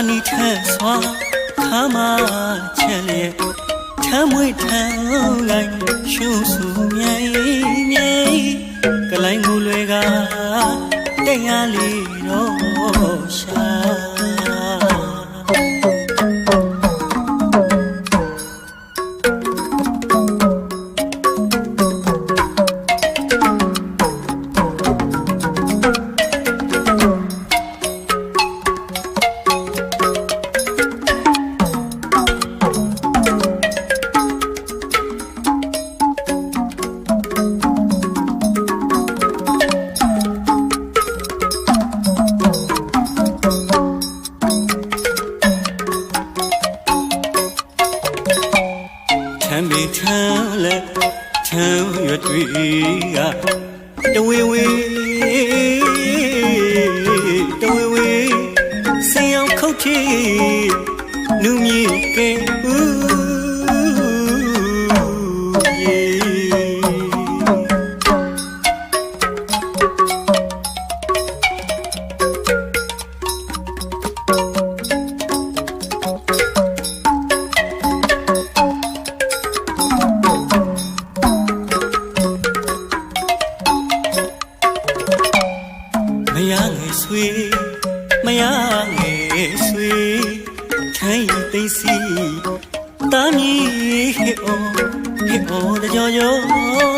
နီထက်စွာခါမချဲ့လေထမ်းမွေးထမ်းလိုက်ရှုဆူမြိုင်မြိုင်ကလိုင်းကိုလွယ်ကတရားလေးတော့ရှာထမ်းပြီးထမ်းလဲထမ်းရွတ်တွေကတဝေဝေတဝေဝေစင်အောင်ခုတ်ချီနူးမြေကဲမရငယ်ဆွေမရငယ်ဆွေထိုင်သိစီတာမီဟေအောတကြောကြော